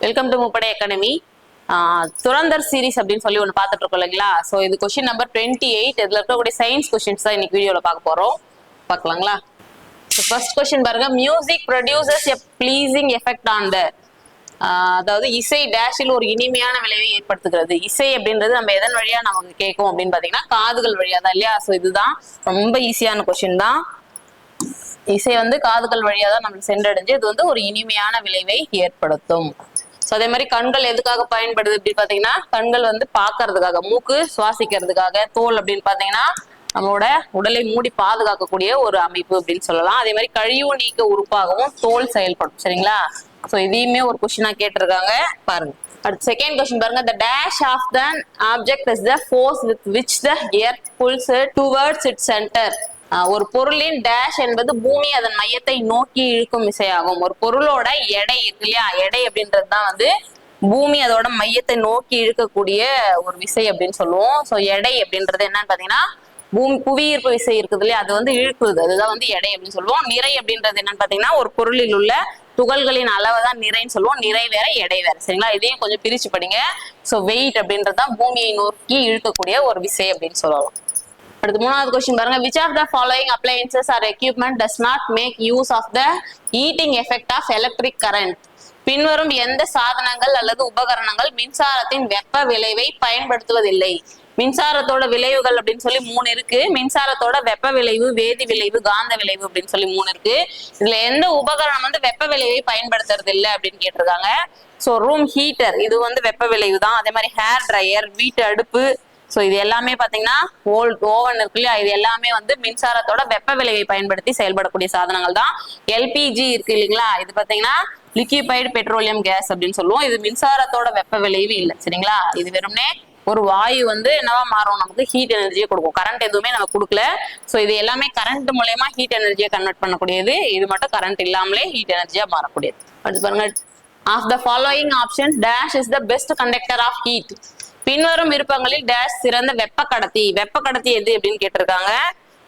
Welcome to முப்படை academy. Durandhar series அப்படின்னு சொல்லி ஒன்று பார்த்துட்டு இருக்கோம் இல்லைங்களா? ஸோ இது கொஸ்டின் நம்பர் 28. இதில் இருக்கக்கூடிய சயின்ஸ் கொஸ்டின்ஸ் தான் இன்னைக்கு வீடியோவில் பார்க்க போகிறோம். பார்க்கலாங்களா? ஸோ ஃபர்ஸ்ட் கொஸ்டின் பாருங்க. Music producers a pleasing effect on the, அதாவது இசை டேஷில் ஒரு இனிமையான விளைவை ஏற்படுத்துகிறது. இசை அப்படின்றது நம்ம எதன் வழியா நமக்கு கேட்கும் அப்படின்னு பார்த்தீங்கன்னா காதுகள் வழியா தான் இல்லையா? ஸோ இதுதான் ரொம்ப ஈஸியான கொஸ்டின் தான். இசை வந்து காதுகள் வழியா தான் நம்மளுக்கு சென்றடைஞ்சு இது வந்து ஒரு இனிமையான விளைவை ஏற்படுத்தும். ஸோ அதே மாதிரி கண்கள் எதுக்காக பயன்படுது அப்படின்னு பாத்தீங்கன்னா, கண்கள் வந்து பாக்குறதுக்காக, மூக்கு சுவாசிக்கிறதுக்காக, தோல் அப்படின்னு பாத்தீங்கன்னா நம்மளோட உடலை மூடி பாதுகாக்கக்கூடிய ஒரு அமைப்பு அப்படின்னு சொல்லலாம். அதே மாதிரி கழிவு நீக்க உறுப்பாகவும் தோல் செயல்படும். சரிங்களா? ஸோ இதையுமே ஒரு கொஸ்டினா கேட்டிருக்காங்க பாருங்க. அடுத்த செகண்ட் கொஸ்டின் பாருங்க. The dash of the object is the force with which the earth pulls it towards its center. ஒரு பொருளின் டேஷ் என்பது பூமி அதன் மையத்தை நோக்கி இழுக்கும் விசையாகும். ஒரு பொருளோட எடை இருக்கு இல்லையா? எடை அப்படின்றது தான் வந்து பூமி அதோட மையத்தை நோக்கி இழுக்கக்கூடிய ஒரு விசை அப்படின்னு சொல்லுவோம். ஸோ எடை அப்படின்றது என்னன்னு பாத்தீங்கன்னா பூமி புவியீர்ப்பு விசை இருக்குது இல்லையா? அது வந்து இழுக்குது, அதுதான் வந்து எடை அப்படின்னு சொல்லுவோம். நிறை அப்படின்றது என்னன்னு பாத்தீங்கன்னா ஒரு பொருளில் உள்ள துகள்களின் அளவை தான் நிறைன்னு சொல்லுவோம். நிறை வேற எடை வேற. சரிங்களா? இதையும் கொஞ்சம் பிரிச்சு படிங்க. ஸோ வெயிட் அப்படின்றது தான் பூமியை நோக்கி இழுக்கக்கூடிய ஒரு விசை அப்படின்னு சொல்லலாம். அடுத்து மூணாவது கொஸ்டின் பாருங்க. Which of the following appliances or equipment does not make use of the heating effect of electric current? பின்வரும் எந்த சாதனங்கள் அல்லது உபகரணங்கள் மின்சாரத்தின் வெப்ப விளைவை பயன்படுத்துவதில்லை? மின்சாரத்தோட விளைவுகள் அப்படின்னு சொல்லி 3 இருக்கு. மின்சாரத்தோட வெப்ப விளைவு, வேதி விளைவு, காந்த விளைவு அப்படின்னு சொல்லி 3 இருக்கு. இதுல எந்த உபகரணம் வந்து வெப்ப விளைவை பயன்படுத்துறது இல்லை அப்படின்னு கேட்டிருக்காங்க. ஸோ ரூம் ஹீட்டர் இது வந்து வெப்ப விளைவு தான். அதே மாதிரி ஹேர் ட்ரையர், வீட்டு அடுப்பு, ஸோ இது எல்லாமே பார்த்தீங்கன்னா ஓவன் இருக்கு இல்லையா? இது எல்லாமே வந்து மின்சாரத்தோட வெப்ப விளைவை பயன்படுத்தி செயல்படக்கூடிய சாதனங்கள் தான். எல்பிஜி இருக்கு இல்லைங்களா? இது பார்த்தீங்கன்னா லிக்விஃபைடு பெட்ரோலியம் கேஸ் அப்படின்னு சொல்லுவோம். இது மின்சாரத்தோட வெப்ப விளைவு இல்லை. சரிங்களா? இது வெறும்னே ஒரு வாயு வந்து என்னவா மாறும், நமக்கு ஹீட் எனர்ஜியை கொடுக்கும். கரண்ட் எதுவுமே நம்ம கொடுக்கல. ஸோ இது எல்லாமே கரண்ட் மூலயமா ஹீட் எனர்ஜியை கன்வெர்ட் பண்ணக்கூடியது. இது மட்டும் கரண்ட் இல்லாமலே ஹீட் எனர்ஜியா மாறக்கூடியது. அடுத்து பாருங்க. Of the following option dash is the best conductor of heat. பின்வரும் விருப்பங்களில் டேஷ் சிறந்த வெப்ப கடத்தி. வெப்ப கடத்தி எது அப்படின்னு கேட்டிருக்காங்க.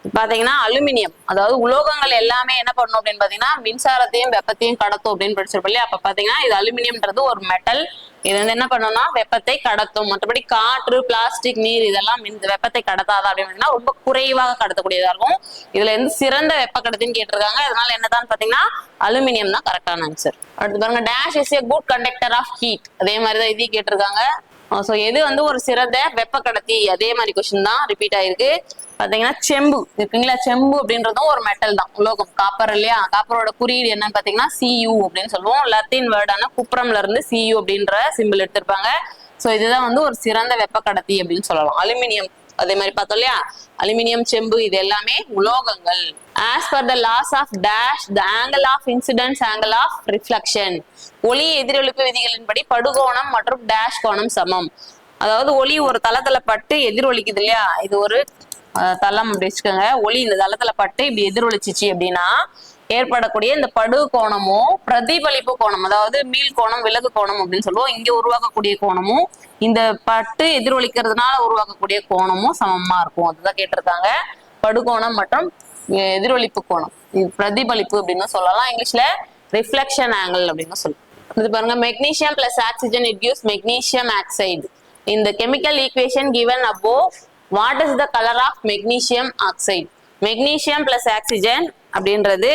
பாத்தீங்கன்னா அலுமினியம். அதாவது உலோகங்கள் எல்லாமே என்ன பண்ணும் அப்படின்னு பாத்தீங்கன்னா மின்சாரத்தையும் வெப்பத்தையும் கடத்தும் அப்படின்னு படிச்சிருப்போம் இல்லையா? அப்ப பாத்தீங்கன்னா இது அலுமினியம்ன்றது ஒரு மெட்டல். இது வந்து என்ன பண்ணணும்னா வெப்பத்தை கடத்தும். மற்றபடி காற்று, பிளாஸ்டிக், நீர் இதெல்லாம் வெப்பத்தை கடத்தாதா அப்படின்னா ரொம்ப குறைவாக கடத்தக்கூடியதா இருக்கும். இதுல இருந்து சிறந்த வெப்ப கடத்தின்னு கேட்டிருக்காங்க. அதனால என்னதான் பாத்தீங்கன்னா அலுமினியம் தான் கரெக்டான ஆன்சர். அடுத்து பாருங்க. Dash is a good conductor of heat. அதே மாதிரிதான் இதையும் கேட்டிருக்காங்க. ஸோ எது வந்து ஒரு சிறந்த வெப்ப கடத்தி? அதே மாதிரி கொஸ்டின் தான் ரிப்பீட் ஆயிருக்கு. பாத்தீங்கன்னா செம்பு இருக்குங்களா? செம்பு அப்படின்றதும் ஒரு மெட்டல் தான், உலோகம், காப்பர் இல்லையா? காப்பரோட குறியீடு என்னன்னு பாத்தீங்கன்னா CU அப்படின்னு சொல்லுவோம். லத்தீன் வேர்டான குப்ரம்ல இருந்து CU அப்படின்ற சிம்பிள் எடுத்திருப்பாங்க. ஸோ இதுதான் வந்து ஒரு சிறந்த வெப்ப கடத்தி அப்படின்னு சொல்லலாம். அலுமினியம் அதே மாதிரி பார்த்தோம் இல்லையா? அலுமினியம், செம்பு இது எல்லாமே உலோகங்கள். As per the laws of dash the angle of incidence angle of reflection. ஒளி எதிரொலிப்பு விதிகளின்படி படுகோணம் மற்றும் டேஷ் கோணம் சமம். அதாவது ஒளி ஒரு தளத்துல பட்டு எதிரொலிக்குது இல்லையா? இது ஒரு தளம் அப்படி வச்சுக்கோங்க. ஒளி இந்த தளத்துல பட்டு இப்படி எதிரொலிச்சிச்சு அப்படின்னா ஏற்படக்கூடிய இந்த படு கோணமும் பிரதிபலிப்பு கோணம், அதாவது மீள் கோணம், விலகு கோணம் அப்படின்னு சொல்லுவோம். இங்க உருவாக்கக்கூடிய கோணமும் இந்த பட்டு எதிரொலிக்கிறதுனால உருவாக்கக்கூடிய கோணமும் சமமா இருக்கும். அதுதான் கேட்டிருக்காங்க. படுகோணம் மற்றும் எதிரொலிப்பு கோணம், இது பிரதிபலிப்பு அப்படின்னு சொல்லலாம். இங்கிலீஷ்ல ரிஃப்ளெக்ஷன் ஆங்கிள் அப்படின்னு சொல்லுவோம். இது பாருங்க. Magnesium plus oxygen it gives magnesium oxide. இந்த chemical equation given above, what is the color of magnesium oxide? Magnesium plus oxygen அப்படின்றது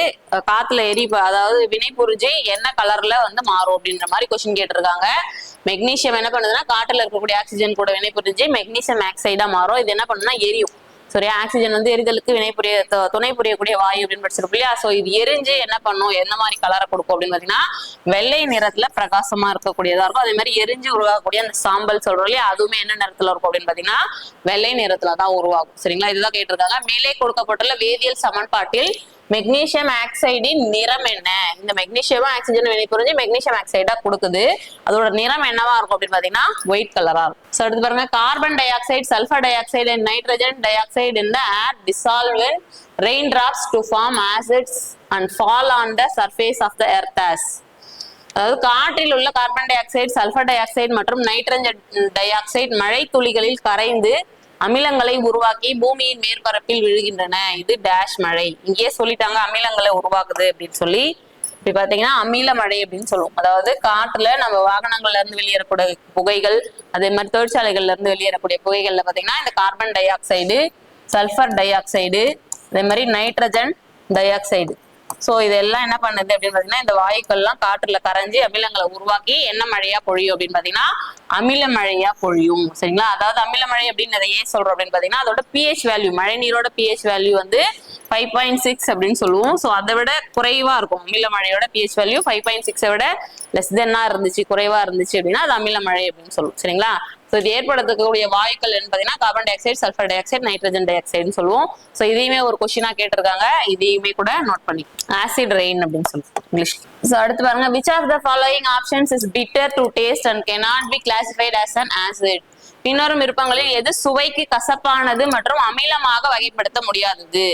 காத்துல அதாவது வினை புரிஞ்சு என்ன கலர்ல வந்து மாறும் அப்படின்ற மாதிரி கொஸ்டின் கேட்டிருக்காங்க. மெக்னீசியம் என்ன பண்ணுதுன்னா காட்டுல இருக்கக்கூடிய ஆக்சிஜன் கூட வினை புரிஞ்சு மெக்னீசியம் ஆக்சைடா மாறும். இது என்ன பண்ணுன்னா எரியும். சரியா? ஆக்சிஜன் வந்து எரிதலுக்கு துணை புரியக்கூடிய வாயு அப்படின்னு படிச்சிருப்போம் இல்லையா? ஸோ இது எரிஞ்சு என்ன பண்ணும், என்ன மாதிரி கலரை கொடுக்கும் அப்படின்னு பாத்தீங்கன்னா வெள்ளை நிறத்துல பிரகாசமா இருக்கக்கூடியதா இருக்கும். அதே மாதிரி எரிஞ்சு உருவாகக்கூடிய அந்த சாம்பல் சொல்றோம் இல்லையா? அதுவுமே என்ன நிறத்துல இருக்கும் அப்படின்னு பாத்தீங்கன்னா வெள்ளை நிறத்துல தான் உருவாகும். சரிங்களா? இதுதான் கேட்டிருக்காங்க. மேலே கொடுக்கப்பட்டுள்ள வேதியியல் சமன்பாட்டில் மெக்னீசியம் ஆக்சைடின் நிறம் என்ன? இந்த மெக்னீசியமும் ஆக்சிஜன் வினை புரிஞ்சு மெக்னீசியம் ஆக்சைடா கொடுக்குது. அதோட நிறம் என்னவா இருக்கும் அப்படின்னு பாத்தீங்கன்னா ஒயிட் கலரா இருக்கும். ஸோ அடுத்து பாருங்க. Carbon di oxide, sulphur di oxide and nitrogen di oxide in the air dissolve in raindrops to form acids and fall on the surface of the earth as. அதாவது காற்றில் உள்ள carbon di oxide, sulphur di oxide மற்றும் nitrogen di oxide மழை துளிகளில் கரைந்து அமிலங்களை உருவாக்கி பூமியின் மேற்பரப்பில் விழுகின்றன. இது டேஷ் மழை. இங்கேயே சொல்லிட்டாங்க அமிலங்களை உருவாக்குது அப்படின்னு சொல்லி. இப்படி பாத்தீங்கன்னா அமில மழை அப்படின்னு சொல்லுவோம். அதாவது காற்றுல நம்ம வாகனங்கள்ல இருந்து வெளியேறக்கூடிய புகைகள், அதே மாதிரி தொழிற்சாலைகள்ல இருந்து வெளியேறக்கூடிய புகைகள்ல பாத்தீங்கன்னா இந்த carbon dioxide, sulphur di oxide, அதே மாதிரி நைட்ரஜன் டை ஆக்சைடு. சோ இதெல்லாம் என்ன பண்ணுது அப்படின்னு பாத்தீங்கன்னா இந்த வாயுக்கள்லாம் காற்றுல கரைஞ்சி அமிலங்களை உருவாக்கி என்ன மழையா பொழியும் அப்படின்னு பாத்தீங்கன்னா அமில மழையா பொழியும். சரிங்களா? அதாவது அமில மழை அப்படின்னு ஏன் சொல்றோம் அப்படின்னு பாத்தீங்கன்னா அதோட pH வேல்யூ, மழை நீரோட pH வேல்யூ வந்து 5.6 அப்படின்னு சொல்லுவோம். சோ அதை விட குறைவா இருக்கும். அமில மழையோட pH வேல்யூ 5.6 விட லெஸ் தென்னா இருந்துச்சு, குறைவா இருந்துச்சு அப்படின்னா அது அமில மழை அப்படின்னு சொல்லுவோம். சரிங்களா? சோ இது ஏற்படுத்தக்கூடிய வாயுக்கள் என்ன பாத்தீங்கன்னா carbon dioxide, sulphur dioxide, nitrogen டை ஆக்சைடுன்னு சொல்லுவோம். சோ இதையுமே ஒரு கொஸ்டினா கேட்டிருக்காங்க. இதையுமே கூட நோட் பண்ணி ஆசிட் ரெயின் அப்படின்னு சொல்லுவோம் இங்கிலீஷ். சோ அடுத்து பாருங்க, which of the following options is bitter to taste and cannot be classified as an acid? பின்வரும் விருப்பங்களில் எது சுவைக்கு கசப்பானது மற்றும் அமிலமாக வகைப்படுத்த முடியாதது?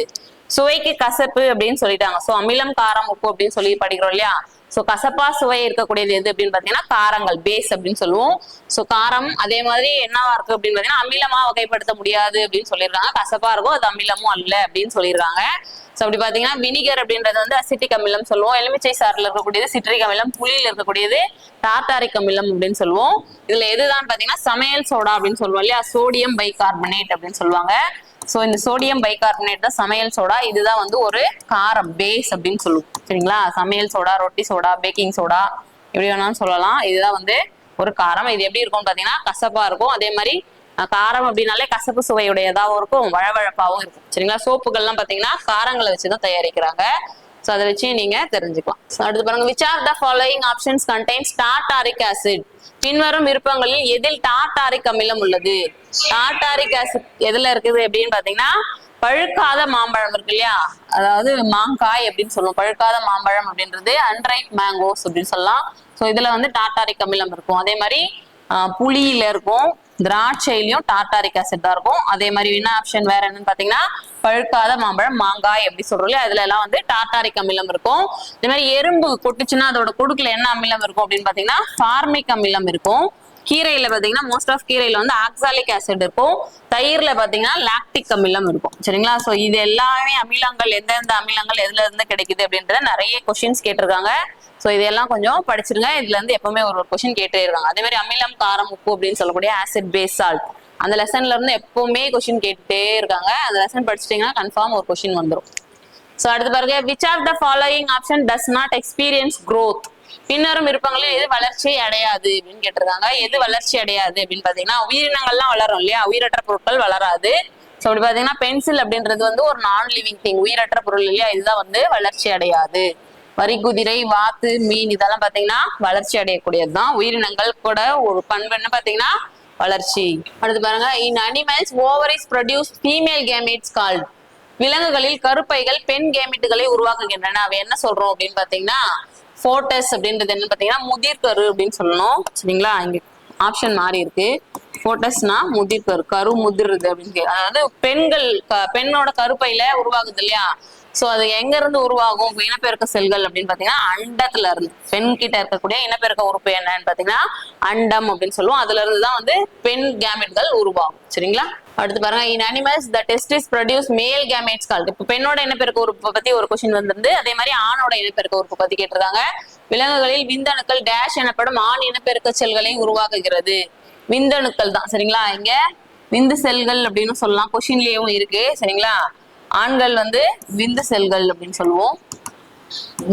சுவைக்கு கசப்பு அப்படின்னு சொல்லிட்டாங்க. சோ அமிலம், காரம், உப்பு அப்படின்னு சொல்லி படிக்கிறோம் இல்லையா? சோ கசப்பா சுவை இருக்கக்கூடியது எது அப்படின்னு பாத்தீங்கன்னா காரங்கள், பேஸ் அப்படின்னு சொல்லுவோம். சோ காரம் அதே மாதிரி என்னவா இருக்கு அப்படின்னு பாத்தீங்கன்னா அமிலமா வகைப்படுத்த முடியாது அப்படின்னு சொல்லியிருக்காங்க. கசப்பா இருக்கும், அது அமிலமும் அல்ல அப்படின்னு சொல்லியிருக்காங்க. சோ அப்படி பாத்தீங்கன்னா வினிகர் அப்படின்றது வந்து அசிட்டிக் அமிலம் சொல்லுவோம். எலுமிச்சை சாறுல இருக்கக்கூடியது சிட்ரிக் அமிலம், புளியில இருக்கக்கூடியது டார்டாரிக் அமிலம் அப்படின்னு சொல்லுவோம். இதுல எதுதான் பாத்தீங்கன்னா சமையல் சோடா அப்படின்னு சொல்லுவோம் இல்லையா? சோடியம் பைகார்பனேட் அப்படின்னு சொல்லுவாங்க. சோ இந்த சோடியம் பைகார்பனேட் தான் சமையல் சோடா. இதுதான் வந்து ஒரு காரம், பேஸ் அப்படின்னு சொல்லுவோம். சரிங்களா? சமையல் சோடா, ரொட்டி சோடா, பேக்கிங் சோடா எப்படி வேணாலும் சொல்லலாம். இதுதான் வந்து ஒரு காரம். இது எப்படி இருக்கும்னு பாத்தீங்கன்னா கசப்பா இருக்கும். அதே மாதிரி காரம் அப்படின்னாலே கசப்பு சுவையுடையதாகவும் இருக்கும், வழவழப்பாவும் இருக்கும். சரிங்களா? சோப்புகள்லாம் பாத்தீங்கன்னா காரங்களை வச்சுதான் தயாரிக்கிறாங்க. சோ அதை வச்சு நீங்க தெரிஞ்சுக்கலாம். அடுத்து பாருங்க, which are the following options contains tartaric acid? பின்வரும் விருப்பங்களில் எதில் டார்டாரிக் அமிலம் உள்ளது? டார்டாரிக் ஆசிட் எதுல இருக்குது அப்படின்னு பாத்தீங்கன்னா பழுக்காத மாம்பழம் இருக்கு இல்லையா? அதாவது மாங்காய் அப்படின்னு சொல்லுவோம். பழுக்காத மாம்பழம் அப்படின்றது அன்ரைப் மேங்கோஸ் அப்படின்னு சொல்லலாம். சோ இதுல வந்து டார்டாரிக் அமிலம் இருக்கும். அதே மாதிரி புளியில இருக்கும், திராட்சையிலையும் டார்டாரிக் ஆசிட் தான் இருக்கும். அதே மாதிரி என்ன ஆப்ஷன் வேற என்னன்னு பாத்தீங்கன்னா பழுக்காத மாம்பழம், மாங்காய் எப்படி சொல்றோம் இல்லையா? அதுல எல்லாம் வந்து டார்டாரிக் அமிலம் இருக்கும். இதே மாதிரி எறும்பு கொட்டுச்சுன்னா அதோட கொடுக்குல என்ன அமிலம் இருக்கும் அப்படின்னு பாத்தீங்கன்னா ஃபார்மிக் அமிலம் இருக்கும். கீரையில பாத்தீங்கன்னா மோஸ்ட் ஆஃப் கீரையில வந்து ஆக்சாலிக் ஆசிட் இருக்கும். தயிர்ல பாத்தீங்கன்னா லாக்டிக் அமிலம் இருக்கும். சரிங்களா? சோ இது எல்லாமே அமிலங்கள், எந்தெந்த அமிலங்கள் எதுல இருந்து கிடைக்குது அப்படின்றத நிறைய கொஸ்டின்ஸ் கேட்டிருக்காங்க. சோ இதெல்லாம் கொஞ்சம் படிச்சிருங்க. இதுல இருந்து எப்பவுமே ஒரு கொஸ்டின் கேட்டே இருக்காங்க. அதே மாதிரி அமிலம், காரம், உப்பு அப்படின்னு சொல்லக்கூடிய ஆசிட், பேஸ், சால்ட் அந்த லெசன்ல இருந்து எப்பவுமே கொஸ்டின் கேட்டுட்டே இருக்காங்க. அந்த லெசன் படிச்சிட்டீங்கன்னா கன்ஃபார்ம் ஒரு கொஸ்டின் வந்துடும். சோ அடுத்து பாருங்க, which of the following option does not experience growth? பின்னரும் விருப்பங்களில் எது வளர்ச்சி அடையாது அப்படின்னு கேட்டிருக்காங்க. எது வளர்ச்சி அடையாது அப்படின்னு பாத்தீங்கன்னா உயிரினங்கள்லாம் வளரும் இல்லையா? உயிரற்ற பொருட்கள் வளராது. சோ அப்படி பாத்தீங்கன்னா பென்சில் அப்படின்றது வந்து ஒரு நான் லிவிங் திங், உயிரற்ற பொருள் இல்லையா? இதுதான் வந்து வளர்ச்சி அடையாது. வரிகுதிரை, வாத்து, மீன் இதெல்லாம் பாத்தீங்கன்னா வளர்ச்சி அடையக்கூடியதுதான். உயிரினங்கள் கூட ஒரு பண்பு என்ன பாத்தீங்கன்னா வளர்ச்சி. அடுத்து பாருங்க, in animals ovaries produce female gametes called. விலங்குகளில் கருப்பைகள் பெண் கேமெட்டுகளை உருவாக்குகின்றன. அவ என்ன சொல்றோம் அப்படின்னு பாத்தீங்கன்னா போட்டஸ் அப்படின்றது என்ன பாத்தீங்கன்னா முதிர்கரு அப்படின்னு சொல்லணும். சரிங்களா? இங்க ஆப்ஷன் மாறி இருக்கு. போட்டஸ்னா முதிர்கரு, கரு முதிர்றது அப்படின்னு. அதாவது பெண்கள் பெண்ணோட கருப்பையில உருவாகுது இல்லையா? சோ அது எங்க இருந்து உருவாகும் இனப்பெருக்க செல்கள் அப்படின்னு பாத்தீங்கன்னா அண்டத்துல இருந்து. பெண் கிட்ட இருக்கக்கூடிய இனப்பெருக்க உறுப்பு என்னன்னு பாத்தீங்கன்னா அண்டம் அப்படின்னு சொல்லுவோம். அதுல இருந்து தான் வந்து பெண் கேமெட்கள் உருவாகும். சரிங்களா? அடுத்து பாருங்க, in animals the testes produce male gametes called. இப்ப பெண்ணோட இனப்பெருக்க உறுப்பை பத்தி ஒரு கொஸ்டின் வந்திருந்து. அதே மாதிரி ஆணோட இனப்பெருக்க உறுப்பு பத்தி கேட்டிருக்காங்க. விலங்குகளில் விந்தணுக்கள் டேஷ் எனப்படும் ஆண் இனப்பெருக்க செல்களை உருவாக்குகிறது. விந்தணுக்கள் தான். சரிங்களா? இங்க விந்து செல்கள் அப்படின்னு சொல்லலாம். கொஸ்டின்லயும் இருக்கு. சரிங்களா? ஆண்கள் வந்து விந்து செல்கள் அப்படின்னு சொல்லுவோம்.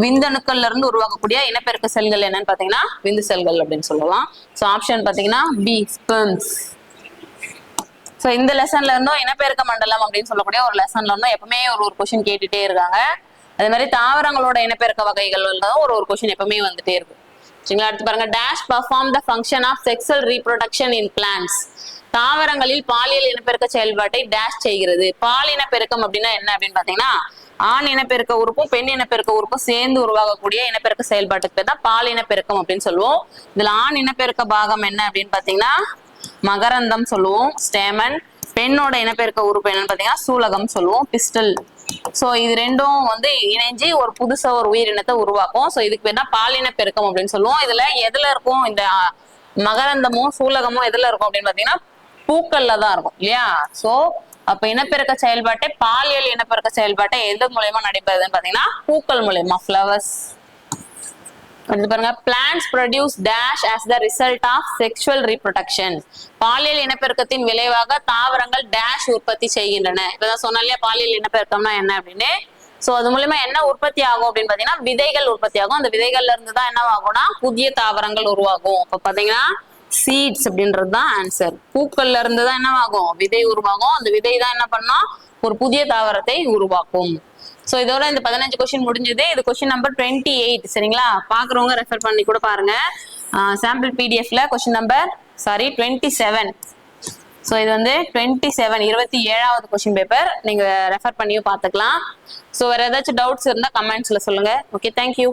விந்தணுக்கள்ல இருந்து உருவாக்கக்கூடிய இனப்பெருக்க செல்கள் என்னன்னு பாத்தீங்கன்னா விந்து செல்கள் அப்படின்னு சொல்லலாம். சோ ஆப்ஷன் பாத்தீங்கன்னா பி, ஸ்பெர்ம்ஸ். சோ இந்த லெசன்ல இருந்தும் இனப்பெருக்க மண்டலம் அப்படின்னு சொல்லக்கூடிய ஒரு லெசன்ல இருந்தும் எப்பவுமே ஒரு கொஸ்டின் கேட்டுட்டே இருக்காங்க. அதே மாதிரி தாவரங்களோட இனப்பெருக்க வகைகள் ஒரு கொஸ்டின் எப்பவுமே வந்துட்டே இருக்கு. சரிங்களா? அடுத்து பாருங்க, dash perform the function of sexual reproduction in plants. தாவரங்களில் பாலியல் இனப்பெருக்க செயல்பாட்டை டேஷ் செய்கிறது. பால் இனப்பெருக்கம் அப்படின்னா என்ன அப்படின்னு பாத்தீங்கன்னா ஆண் இனப்பெருக்க உறுப்பும் பெண் இனப்பெருக்க உறுப்பும் சேர்ந்து உருவாகக்கூடிய இனப்பெருக்க செயல்பாட்டுக்கு பேர் தான் பால் இனப்பெருக்கம் அப்படின்னு சொல்லுவோம். இதுல ஆண் இனப்பெருக்க பாகம் என்ன அப்படின்னு பாத்தீங்கன்னா மகரந்தம் சொல்லுவோம், ஸ்டேமன். பெண்ணோட இனப்பெருக்க உறுப்பு என்னன்னு பாத்தீங்கன்னா சூலகம் சொல்லுவோம், பிஸ்டல். சோ இது ரெண்டும் வந்து இணைஞ்சு ஒரு புதுசா ஒரு உயிரினத்தை உருவாக்கும். சோ இதுக்கு பேர் தான் பாலின பெருக்கம் அப்படின்னு சொல்லுவோம். இதுல எதுல இருக்கும் இந்த மகரந்தமும் சூலகமும் எதுல இருக்கும் அப்படின்னு பாத்தீங்கன்னா பூக்கள்ல தான் இருக்கும் இல்லையா? சோ அப்ப இனப்பெருக்க செயல்பாட்டை, பாலியல் இனப்பெருக்க செயல்பாட்டை எது மூலயமா நடைபெறுதுன்னு பாத்தீங்கன்னா பூக்கள் மூலயமா, ஃபிளவர்ஸ். அடுத்து பாருங்க, plants produce dash as the result of sexual reproduction. பாலியல் இனப்பெருக்கத்தின் விளைவாக தாவரங்கள் டேஷ் உற்பத்தி செய்கின்றன. இப்பதான் சொன்ன இல்லையா பாலியல் இனப்பெருக்கம்னா என்ன அப்படின்னு. சோ அது மூலமா என்ன உற்பத்தி ஆகும் அப்படின்னு பாத்தீங்கன்னா விதைகள் உற்பத்தி ஆகும். அந்த விதைகள்ல இருந்து தான் என்ன ஆகும்னா புதிய தாவரங்கள் உருவாகும். இப்ப பாத்தீங்கன்னா சீட்ஸ் அப்படின்றது தான் ஆன்சர். பூக்கள்ல இருந்து தான் என்ன ஆகும், விதை உருவாகும். அந்த விதை தான் என்ன பண்ணோம், ஒரு புதிய தாவரத்தை உருவாக்கும். சோ இதோட இந்த 15 கொஸ்டின் முடிஞ்சது. இது கொஸ்டின் நம்பர் 28. சரிங்களா, பாக்குறவங்க ரெஃபர் பண்ணி கூட பாருங்க. சாம்பிள் பிடிஎஃப்ல கொஸ்டின் நம்பர் 27. ஸோ இது வந்து 27வது கொஸ்டின் பேப்பர். நீங்க ரெஃபர் பண்ணியும் பார்த்துக்கலாம். ஸோ வேற ஏதாச்சும் டவுட்ஸ் இருந்தால் கமெண்ட்ஸ்ல சொல்லுங்க. Okay, thank you.